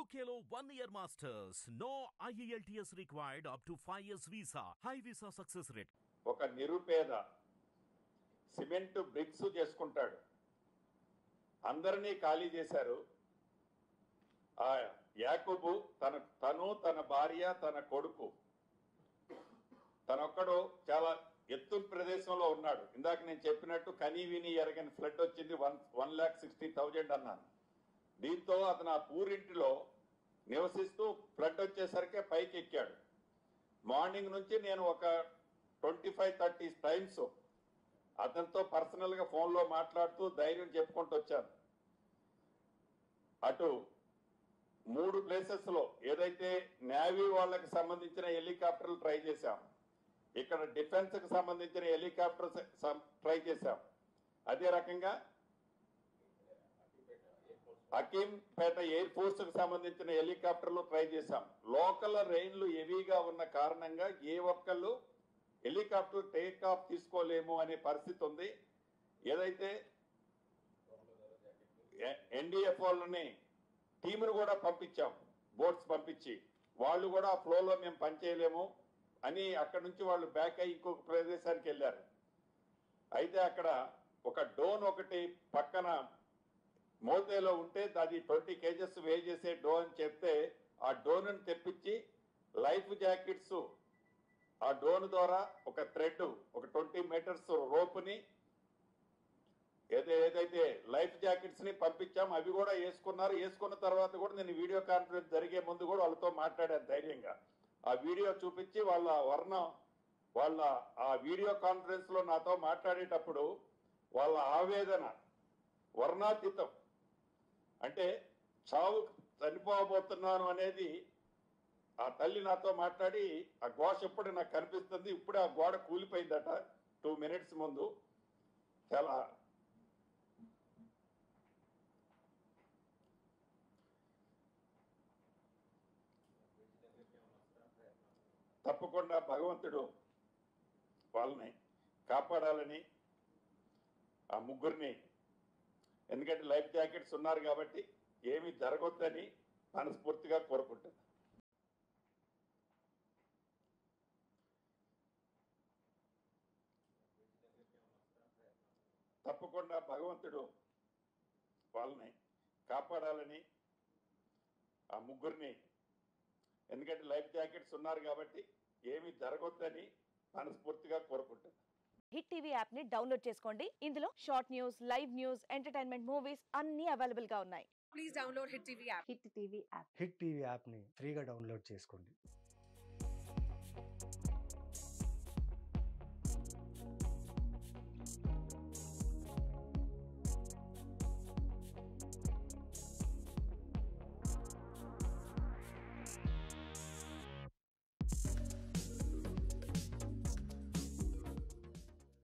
UKLO 1 year masters. No IELTS required up to 5 years visa. High visa success rate. ఒక నిరుపేద cement bricks చేసుకుంటాడు. అందరినీ ఖాళీ చేశారు. ఆ యాకూబు తన భార్య తన కొడుకు తనొక్కడు చాలా ఎత్తు ప్రదేశంలో ఉన్నాడు. ఇందాక నేను చెప్పినట్టు కనీ విని ఎరగని ఫ్లడ్ వచ్చింది. 1,60,000 అన్నాను. దీంతో అతను ఆ పూరింటిలో నివసిస్తూ ఫ్లడ్ వచ్చేసరికి పైకి ఎక్కాడు. మార్నింగ్ నుంచి నేను ఒక 25-30 టైమ్స్ అతనితో పర్సనల్ గా ఫోన్లో మాట్లాడుతూ ధైర్యం చెప్పుకుంటూ వచ్చాను. అటు 3 ప్లేసెస్ లో ఏదైతే నేవీ వాళ్ళకి సంబంధించిన హెలికాప్టర్లు ట్రై చేశాం, ఇక్కడ డిఫెన్స్ కి సంబంధించిన హెలికాప్టర్ ట్రై చేశాం, అదే రకంగా అకీంపేట ఎయిర్ ఫోర్స్ కు సంబంధించిన హెలికాప్టర్లు ట్రై చేశాం. లోకల్ రైన్లు హెవీగా ఉన్న కారణంగా ఏ ఒక్కళ్ళు హెలికాప్టర్ టేక్ ఆఫ్ తీసుకోలేము అనే పరిస్థితి ఉంది. ఏదైతే ఎన్డీఎఫ్ వాళ్ళని టీమును కూడా పంపించాం, బోట్స్ పంపించి, వాళ్ళు కూడా ఆ ఫ్లోలో మేము పనిచేయలేము అని అక్కడ నుంచి వాళ్ళు బ్యాక్ అయ్యి ఇంకొక ప్రదేశానికి వెళ్ళారు. అయితే అక్కడ ఒక డోన్ ఒకటి పక్కన మోతేలో ఉంటే అది 20 kgs వే చేసే డోన్ అని చెప్తే ఆ డోన్ తెప్పించి లైఫ్ జాకెట్స్ ఆ డోన్ ద్వారా ఒక థ్రెడ్ ఒక 20 మీటర్స్ రోప్ని ఏదైతే లైఫ్ జాకెట్స్ ని పంపించాం. అవి కూడా వేసుకున్నారు. వేసుకున్న తర్వాత కూడా నేను వీడియో కాన్ఫరెన్స్ జరిగే ముందు కూడా వాళ్ళతో మాట్లాడాను ధైర్యంగా. ఆ వీడియో చూపించి వాళ్ళ ఆ వీడియో కాన్ఫరెన్స్ లో నాతో మాట్లాడేటప్పుడు వాళ్ళ ఆవేదన వర్ణాతీతం. అంటే చావు చనిపోబోతున్నాను అనేది ఆ తల్లి నాతో మాట్లాడి ఆ ఘోష ఎప్పుడు నాకు కనిపిస్తుంది. ఇప్పుడే ఆ గోడ కూలిపోయిందట 2 minutes ముందు. చాలా తప్పకుండా భగవంతుడు వాళ్ళని కాపాడాలని ఆ ముగ్గురిని, ఎందుకంటే లైఫ్ జాకెట్స్ ఉన్నారు కాబట్టి ఏమీ జరగొద్దని మనస్ఫూర్తిగా కోరుకుంటున్నాను. తప్పకుండా భగవంతుడు వాళ్ళని కాపాడాలని ఆ ముగ్గురిని, ఎందుకంటే లైఫ్ జాకెట్స్ ఉన్నారు కాబట్టి ఏమీ జరగొద్దని మనస్ఫూర్తిగా కోరుకుంటున్నాను. హిట్ టీవీ యాప్ ని డౌన్లోడ్ చేసుకోండి. ఇందులో short news, live news, entertainment movies అన్ని అవైలబుల్ గా ఉన్నాయి. Please download hit TV app. Hit TV app ని ఫ్రీగా డౌన్లోడ్ చేసుకోండి.